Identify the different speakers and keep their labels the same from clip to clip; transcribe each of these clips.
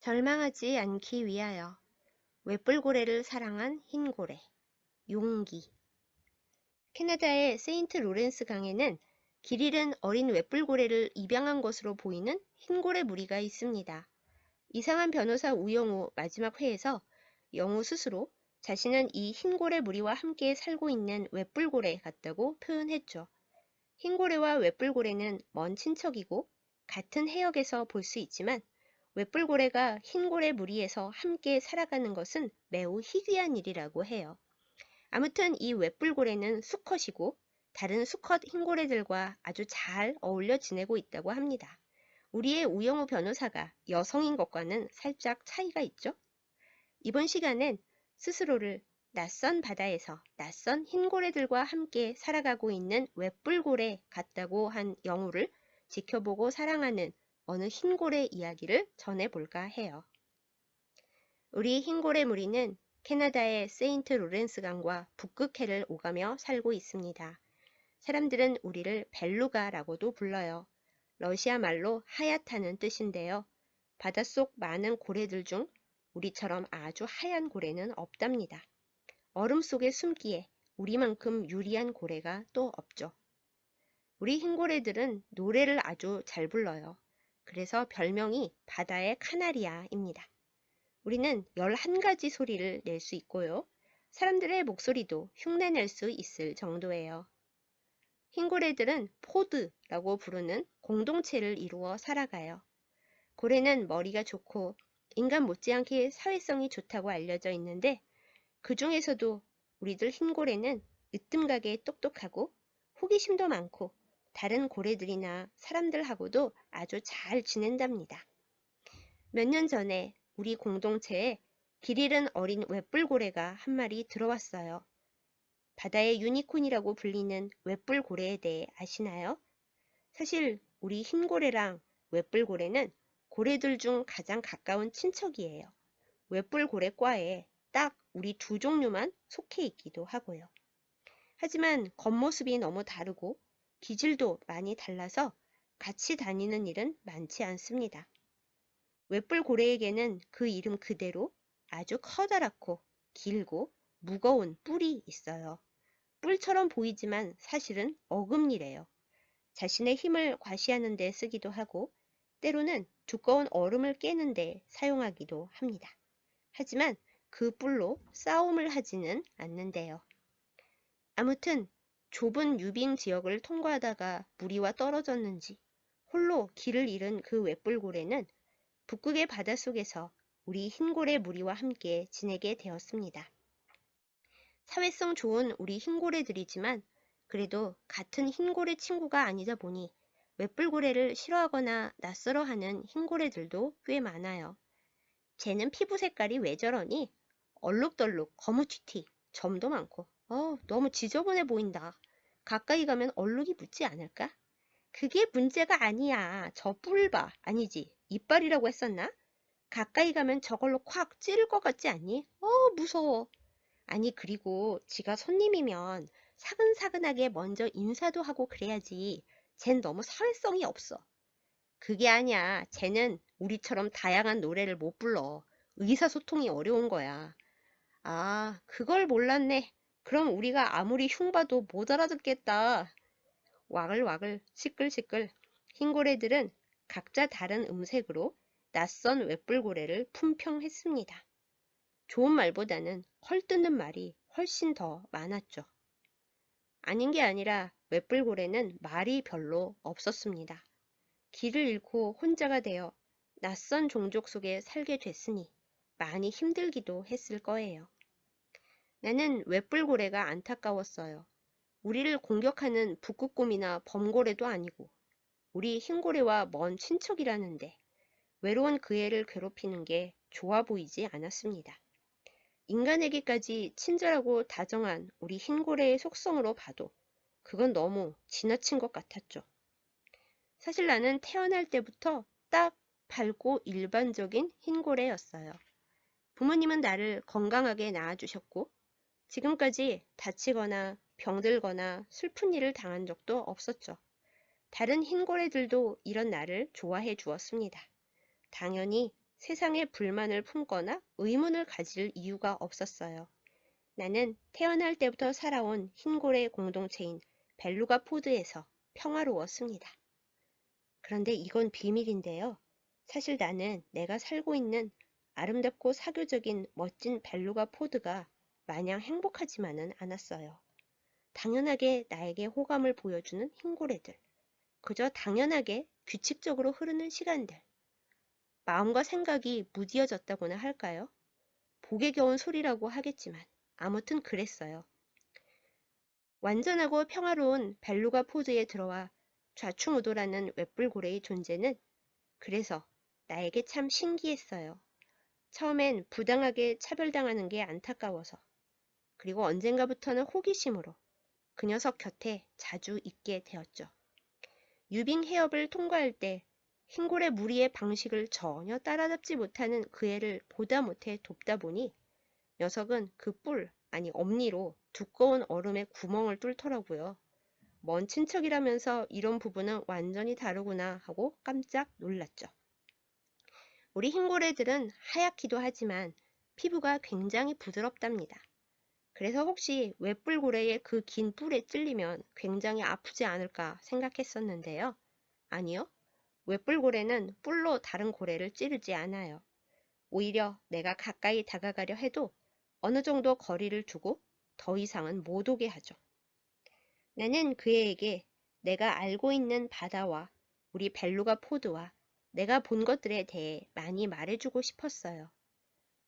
Speaker 1: 절망하지 않기 위하여 외뿔고래를 사랑한 흰고래. 용기. 캐나다의 세인트 로렌스 강에는 길 잃은 어린 외뿔고래를 입양한 것으로 보이는 흰고래 무리가 있습니다. 이상한 변호사 우영우 마지막 회에서 영우 스스로 자신은 이 흰고래 무리와 함께 살고 있는 외뿔고래 같다고 표현했죠. 흰고래와 외뿔고래는 먼 친척이고 같은 해역에서 볼 수 있지만 외뿔고래가 흰고래 무리에서 함께 살아가는 것은 매우 희귀한 일이라고 해요. 아무튼 이 외뿔고래는 수컷이고 다른 수컷 흰고래들과 아주 잘 어울려 지내고 있다고 합니다. 우리의 우영우 변호사가 여성인 것과는 살짝 차이가 있죠? 이번 시간엔 스스로를 낯선 바다에서 낯선 흰고래들과 함께 살아가고 있는 외뿔고래 같다고 한 영우를 지켜보고 사랑하는 어느 흰고래 이야기를 전해볼까 해요. 우리 흰고래 무리는 캐나다의 세인트 로렌스 강과 북극해를 오가며 살고 있습니다. 사람들은 우리를 벨루가라고도 불러요. 러시아 말로 하얗다는 뜻인데요. 바닷속 많은 고래들 중 우리처럼 아주 하얀 고래는 없답니다. 얼음 속에 숨기에 우리만큼 유리한 고래가 또 없죠. 우리 흰고래들은 노래를 아주 잘 불러요. 그래서 별명이 바다의 카나리아입니다. 우리는 11가지 소리를 낼 수 있고요. 사람들의 목소리도 흉내낼 수 있을 정도예요. 흰고래들은 포드라고 부르는 공동체를 이루어 살아가요. 고래는 머리가 좋고 인간 못지않게 사회성이 좋다고 알려져 있는데 그 중에서도 우리들 흰고래는 으뜸가게 똑똑하고 호기심도 많고 다른 고래들이나 사람들하고도 아주 잘 지낸답니다. 몇 년 전에 우리 공동체에 길 잃은 어린 외뿔고래가 한 마리 들어왔어요. 바다의 유니콘이라고 불리는 외뿔고래에 대해 아시나요? 사실 우리 흰고래랑 외뿔고래는 고래들 중 가장 가까운 친척이에요. 외뿔고래과에 딱 우리 두 종류만 속해 있기도 하고요. 하지만 겉모습이 너무 다르고 기질도 많이 달라서 같이 다니는 일은 많지 않습니다. 외뿔고래에게는 그 이름 그대로 아주 커다랗고 길고 무거운 뿔이 있어요. 뿔처럼 보이지만 사실은 어금니래요. 자신의 힘을 과시하는 데 쓰기도 하고 때로는 두꺼운 얼음을 깨는 데 사용하기도 합니다. 하지만 그 뿔로 싸움을 하지는 않는데요. 아무튼 좁은 유빙 지역을 통과하다가 무리와 떨어졌는지 홀로 길을 잃은 그 외뿔고래는 북극의 바닷속에서 우리 흰고래 무리와 함께 지내게 되었습니다. 사회성 좋은 우리 흰고래들이지만 그래도 같은 흰고래 친구가 아니다 보니 외뿔고래를 싫어하거나 낯설어하는 흰고래들도 꽤 많아요. 쟤는 피부 색깔이 왜 저러니? 얼룩덜룩 거무튀튀 점도 많고 너무 지저분해 보인다. 가까이 가면 얼룩이 묻지 않을까? 그게 문제가 아니야. 저 뿔 봐. 아니지. 이빨이라고 했었나? 가까이 가면 저걸로 콱 찌를 것 같지 않니? 무서워. 아니, 그리고 지가 손님이면 사근사근하게 먼저 인사도 하고 그래야지. 쟨 너무 사회성이 없어. 그게 아니야. 쟤는 우리처럼 다양한 노래를 못 불러. 의사소통이 어려운 거야. 아, 그걸 몰랐네. 그럼 우리가 아무리 흉봐도 못 알아듣겠다. 와글와글, 시끌시끌. 흰고래들은 각자 다른 음색으로 낯선 외뿔고래를 품평했습니다. 좋은 말보다는 헐뜯는 말이 훨씬 더 많았죠. 아닌 게 아니라 외뿔고래는 말이 별로 없었습니다. 길을 잃고 혼자가 되어 낯선 종족 속에 살게 됐으니 많이 힘들기도 했을 거예요. 나는 외뿔고래가 안타까웠어요. 우리를 공격하는 북극곰이나 범고래도 아니고 우리 흰고래와 먼 친척이라는데 외로운 그 애를 괴롭히는 게 좋아 보이지 않았습니다. 인간에게까지 친절하고 다정한 우리 흰고래의 속성으로 봐도 그건 너무 지나친 것 같았죠. 사실 나는 태어날 때부터 딱 밝고 일반적인 흰고래였어요. 부모님은 나를 건강하게 낳아주셨고 지금까지 다치거나 병들거나 슬픈 일을 당한 적도 없었죠. 다른 흰고래들도 이런 나를 좋아해 주었습니다. 당연히 세상에 불만을 품거나 의문을 가질 이유가 없었어요. 나는 태어날 때부터 살아온 흰고래 공동체인 벨루가 포드에서 평화로웠습니다. 그런데 이건 비밀인데요. 사실 나는 내가 살고 있는 아름답고 사교적인 멋진 벨루가 포드가 마냥 행복하지만은 않았어요. 당연하게 나에게 호감을 보여주는 흰고래들, 그저 당연하게 규칙적으로 흐르는 시간들, 마음과 생각이 무디어졌다고나 할까요? 복에 겨운 소리라고 하겠지만 아무튼 그랬어요. 완전하고 평화로운 벨루가 포드에 들어와 좌충우돌하는 웹불고래의 존재는 그래서 나에게 참 신기했어요. 처음엔 부당하게 차별당하는 게 안타까워서, 그리고 언젠가부터는 호기심으로 그 녀석 곁에 자주 있게 되었죠. 유빙 해협을 통과할 때 흰고래 무리의 방식을 전혀 따라잡지 못하는 그 애를 보다 못해 돕다 보니 녀석은 그 아니 엄니로 두꺼운 얼음에 구멍을 뚫더라고요. 먼 친척이라면서 이런 부분은 완전히 다르구나 하고 깜짝 놀랐죠. 우리 흰고래들은 하얗기도 하지만 피부가 굉장히 부드럽답니다. 그래서 혹시 웹불고래의 그 긴 뿔에 찔리면 굉장히 아프지 않을까 생각했었는데요. 아니요. 웹불고래는 뿔로 다른 고래를 찌르지 않아요. 오히려 내가 가까이 다가가려 해도 어느 정도 거리를 두고 더 이상은 못 오게 하죠. 나는 그애에게 내가 알고 있는 바다와 우리 벨루가 포드와 내가 본 것들에 대해 많이 말해주고 싶었어요.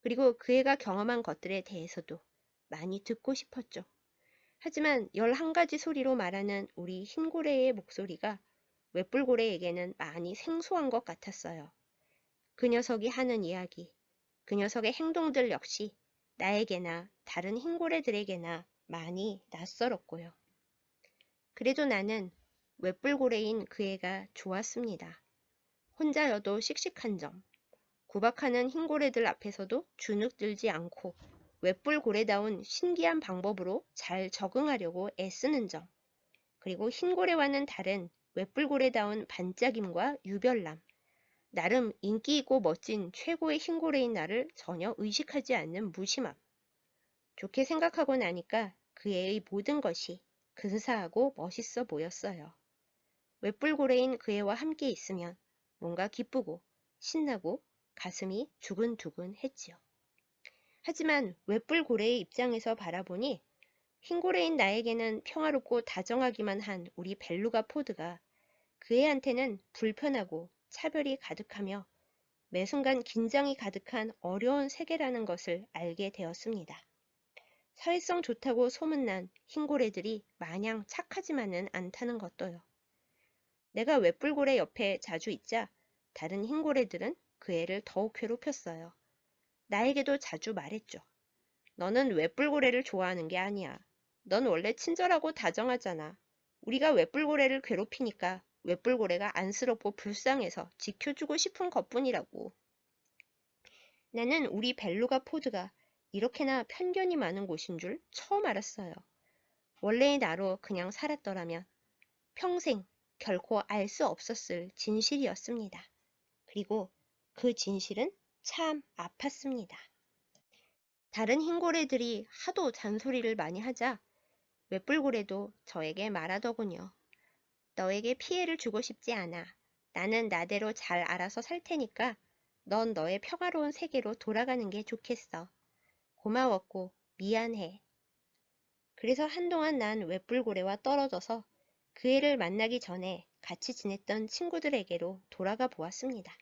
Speaker 1: 그리고 그애가 경험한 것들에 대해서도 많이 듣고 싶었죠. 하지만 11가지 소리로 말하는 우리 흰고래의 목소리가 웹불고래에게는 많이 생소한 것 같았어요. 그 녀석이 하는 이야기, 그 녀석의 행동들 역시 나에게나 다른 흰고래들에게나 많이 낯설었고요. 그래도 나는 웹불고래인 그 애가 좋았습니다. 혼자여도 씩씩한 점, 구박하는 흰고래들 앞에서도 주눅들지 않고 웹불고래다운 신기한 방법으로 잘 적응하려고 애쓰는 점, 그리고 흰고래와는 다른 웹불고래다운 반짝임과 유별남, 나름 인기 있고 멋진 최고의 흰고래인 나를 전혀 의식하지 않는 무심함. 좋게 생각하고 나니까 그 애의 모든 것이 근사하고 멋있어 보였어요. 웹불고래인 그 애와 함께 있으면 뭔가 기쁘고 신나고 가슴이 두근두근 했지요. 하지만 웹불고래의 입장에서 바라보니 흰고래인 나에게는 평화롭고 다정하기만 한 우리 벨루가 포드가 그 애한테는 불편하고 차별이 가득하며 매 순간 긴장이 가득한 어려운 세계라는 것을 알게 되었습니다. 사회성 좋다고 소문난 흰고래들이 마냥 착하지만은 않다는 것도요. 내가 웹불고래 옆에 자주 있자 다른 흰고래들은 그 애를 더욱 괴롭혔어요. 나에게도 자주 말했죠. 너는 웹불고래를 좋아하는 게 아니야. 넌 원래 친절하고 다정하잖아. 우리가 웹불고래를 괴롭히니까 웹불고래가 안쓰럽고 불쌍해서 지켜주고 싶은 것뿐이라고. 나는 우리 벨루가 포드가 이렇게나 편견이 많은 곳인 줄 처음 알았어요. 원래의 나로 그냥 살았더라면 평생 결코 알 수 없었을 진실이었습니다. 그리고 그 진실은 참 아팠습니다. 다른 흰고래들이 하도 잔소리를 많이 하자 웹불고래도 저에게 말하더군요. 너에게 피해를 주고 싶지 않아. 나는 나대로 잘 알아서 살 테니까 넌 너의 평화로운 세계로 돌아가는 게 좋겠어. 고마웠고 미안해. 그래서 한동안 난 웹불고래와 떨어져서 그 애를 만나기 전에 같이 지냈던 친구들에게로 돌아가 보았습니다.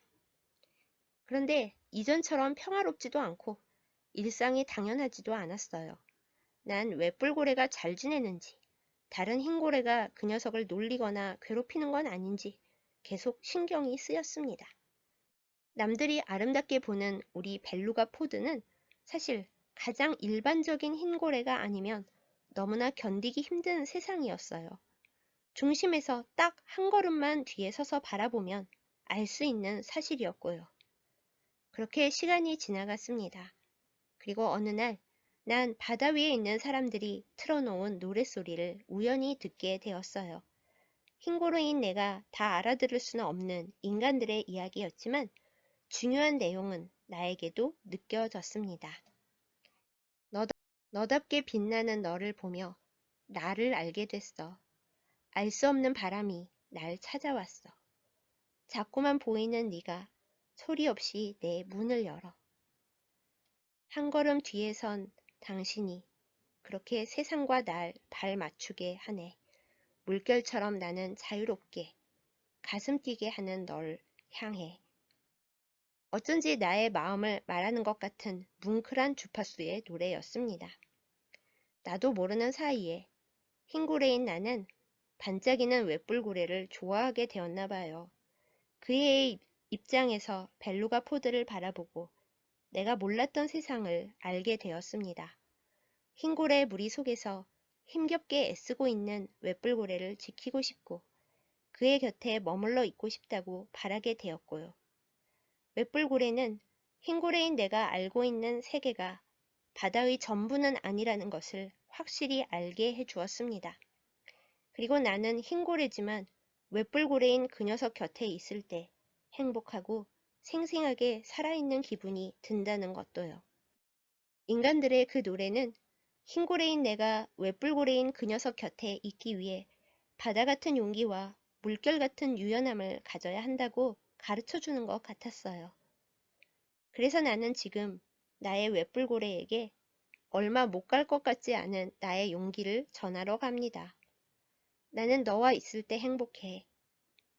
Speaker 1: 그런데 이전처럼 평화롭지도 않고 일상이 당연하지도 않았어요. 난 웹불고래가 잘 지내는지, 다른 흰고래가 그 녀석을 놀리거나 괴롭히는 건 아닌지 계속 신경이 쓰였습니다. 남들이 아름답게 보는 우리 벨루가 포드는 사실 가장 일반적인 흰고래가 아니면 너무나 견디기 힘든 세상이었어요. 중심에서 딱 한 걸음만 뒤에 서서 바라보면 알 수 있는 사실이었고요. 그렇게 시간이 지나갔습니다. 그리고 어느 날 난 바다 위에 있는 사람들이 틀어놓은 노랫소리를 우연히 듣게 되었어요. 흰고래인 내가 다 알아들을 수는 없는 인간들의 이야기였지만 중요한 내용은 나에게도 느껴졌습니다. 너답게 빛나는 너를 보며 나를 알게 됐어. 알 수 없는 바람이 날 찾아왔어. 자꾸만 보이는 네가 소리 없이 내 문을 열어. 한 걸음 뒤에 선 당신이 그렇게 세상과 날 발 맞추게 하네. 물결처럼 나는 자유롭게 가슴 뛰게 하는 널 향해. 어쩐지 나의 마음을 말하는 것 같은 뭉클한 주파수의 노래였습니다. 나도 모르는 사이에 흰고래인 나는 반짝이는 웹불고래를 좋아하게 되었나 봐요. 그의 입장에서 벨루가 포드를 바라보고 내가 몰랐던 세상을 알게 되었습니다. 흰고래의 무리 속에서 힘겹게 애쓰고 있는 웹불고래를 지키고 싶고 그의 곁에 머물러 있고 싶다고 바라게 되었고요. 웹불고래는 흰고래인 내가 알고 있는 세계가 바다의 전부는 아니라는 것을 확실히 알게 해주었습니다. 그리고 나는 흰고래지만 웹불고래인 그 녀석 곁에 있을 때 행복하고 생생하게 살아있는 기분이 든다는 것도요. 인간들의 그 노래는 흰고래인 내가 웹불고래인 그 녀석 곁에 있기 위해 바다 같은 용기와 물결 같은 유연함을 가져야 한다고 가르쳐 주는 것 같았어요. 그래서 나는 지금 나의 웹불고래에게 얼마 못 갈 것 같지 않은 나의 용기를 전하러 갑니다. 나는 너와 있을 때 행복해.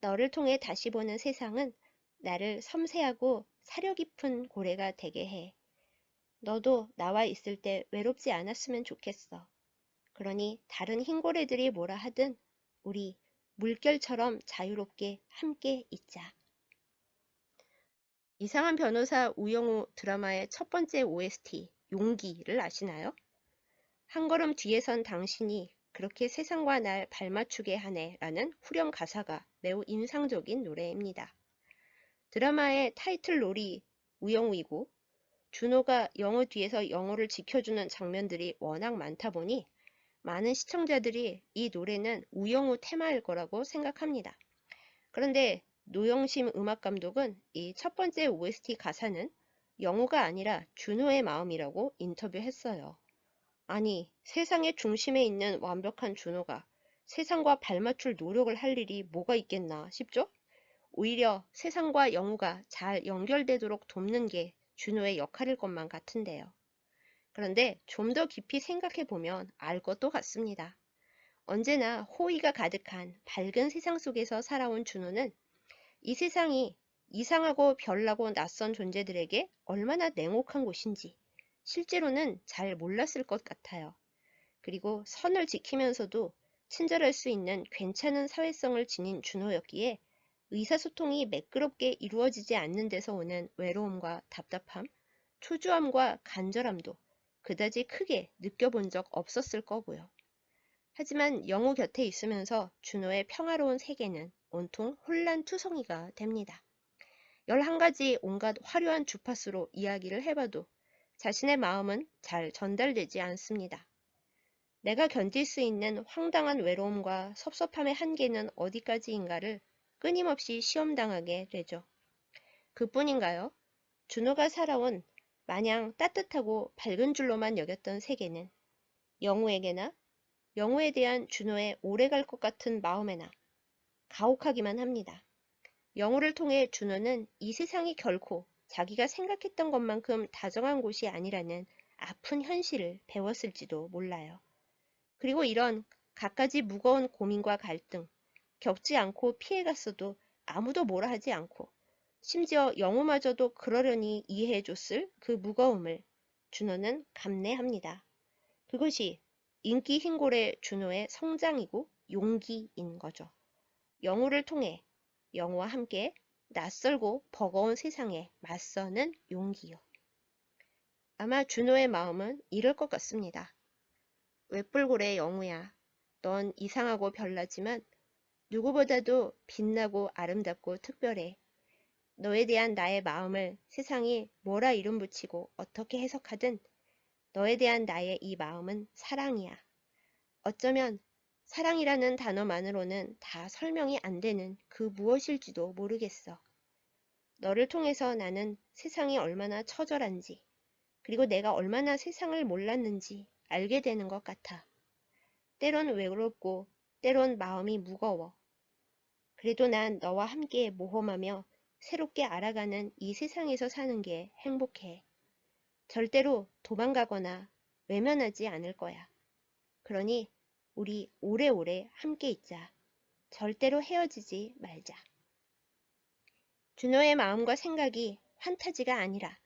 Speaker 1: 너를 통해 다시 보는 세상은 나를 섬세하고 사려 깊은 고래가 되게 해. 너도 나와 있을 때 외롭지 않았으면 좋겠어. 그러니 다른 흰고래들이 뭐라 하든 우리 물결처럼 자유롭게 함께 있자. 이상한 변호사 우영우 드라마의 첫 번째 OST 용기를 아시나요? 한 걸음 뒤에 선 당신이 그렇게 세상과 날 발맞추게 하네 라는 후렴 가사가 매우 인상적인 노래입니다. 드라마의 타이틀롤이 우영우이고 준호가 영우 뒤에서 영우를 지켜주는 장면들이 워낙 많다 보니 많은 시청자들이 이 노래는 우영우 테마일 거라고 생각합니다. 그런데 노영심 음악감독은 이 첫 번째 OST 가사는 영우가 아니라 준호의 마음이라고 인터뷰했어요. 아니, 세상의 중심에 있는 완벽한 준호가 세상과 발맞출 노력을 할 일이 뭐가 있겠나 싶죠? 오히려 세상과 영우가 잘 연결되도록 돕는 게 준호의 역할일 것만 같은데요. 그런데 좀 더 깊이 생각해 보면 알 것도 같습니다. 언제나 호의가 가득한 밝은 세상 속에서 살아온 준호는 이 세상이 이상하고 별나고 낯선 존재들에게 얼마나 냉혹한 곳인지 실제로는 잘 몰랐을 것 같아요. 그리고 선을 지키면서도 친절할 수 있는 괜찮은 사회성을 지닌 준호였기에 의사소통이 매끄럽게 이루어지지 않는 데서 오는 외로움과 답답함, 초조함과 간절함도 그다지 크게 느껴본 적 없었을 거고요. 하지만 영우 곁에 있으면서 준호의 평화로운 세계는 온통 혼란투성이가 됩니다. 11가지 온갖 화려한 주파수로 이야기를 해봐도 자신의 마음은 잘 전달되지 않습니다. 내가 견딜 수 있는 황당한 외로움과 섭섭함의 한계는 어디까지인가를 끊임없이 시험당하게 되죠. 그뿐인가요? 준호가 살아온 마냥 따뜻하고 밝은 줄로만 여겼던 세계는 영우에게나 영우에 대한 준호의 오래갈 것 같은 마음에나 가혹하기만 합니다. 영우를 통해 준호는 이 세상이 결코 자기가 생각했던 것만큼 다정한 곳이 아니라는 아픈 현실을 배웠을지도 몰라요. 그리고 이런 갖가지 무거운 고민과 갈등, 겪지 않고 피해갔어도 아무도 뭐라 하지 않고 심지어 영우마저도 그러려니 이해해줬을 그 무거움을 준호는 감내합니다. 그것이 인기 흰골의 준호의 성장이고 용기인 거죠. 영우를 통해 영우와 함께 낯설고 버거운 세상에 맞서는 용기요. 아마 준호의 마음은 이럴 것 같습니다. 웹불고래 영우야, 넌 이상하고 별나지만 누구보다도 빛나고 아름답고 특별해. 너에 대한 나의 마음을 세상이 뭐라 이름 붙이고 어떻게 해석하든 너에 대한 나의 이 마음은 사랑이야. 어쩌면 사랑이라는 단어만으로는 다 설명이 안 되는 그 무엇일지도 모르겠어. 너를 통해서 나는 세상이 얼마나 처절한지, 그리고 내가 얼마나 세상을 몰랐는지 알게 되는 것 같아. 때론 외롭고, 때론 마음이 무거워. 그래도 난 너와 함께 모험하며 새롭게 알아가는 이 세상에서 사는 게 행복해. 절대로 도망가거나 외면하지 않을 거야. 그러니 우리 오래오래 함께 있자. 절대로 헤어지지 말자. 준호의 마음과 생각이 환타지가 아니라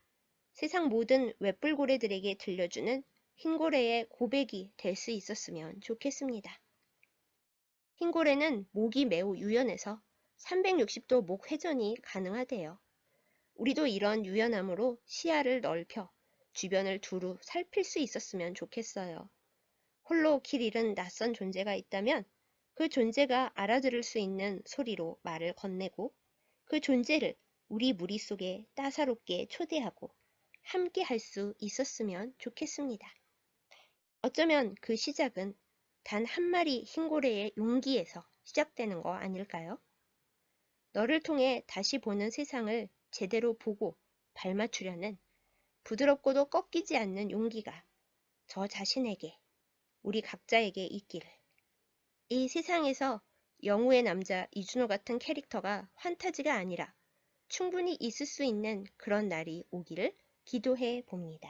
Speaker 1: 세상 모든 웹불고래들에게 들려주는 흰고래의 고백이 될 수 있었으면 좋겠습니다. 흰고래는 목이 매우 유연해서 360도 목 회전이 가능하대요. 우리도 이런 유연함으로 시야를 넓혀 주변을 두루 살필 수 있었으면 좋겠어요. 홀로 길 잃은 낯선 존재가 있다면 그 존재가 알아들을 수 있는 소리로 말을 건네고 그 존재를 우리 무리 속에 따사롭게 초대하고 함께 할 수 있었으면 좋겠습니다. 어쩌면 그 시작은 단 한 마리 흰고래의 용기에서 시작되는 거 아닐까요? 너를 통해 다시 보는 세상을 제대로 보고 발맞추려는 부드럽고도 꺾이지 않는 용기가 저 자신에게, 우리 각자에게 있기를. 이 세상에서 영우의 남자 이준호 같은 캐릭터가 환타지가 아니라 충분히 있을 수 있는 그런 날이 오기를 기도해 봅니다.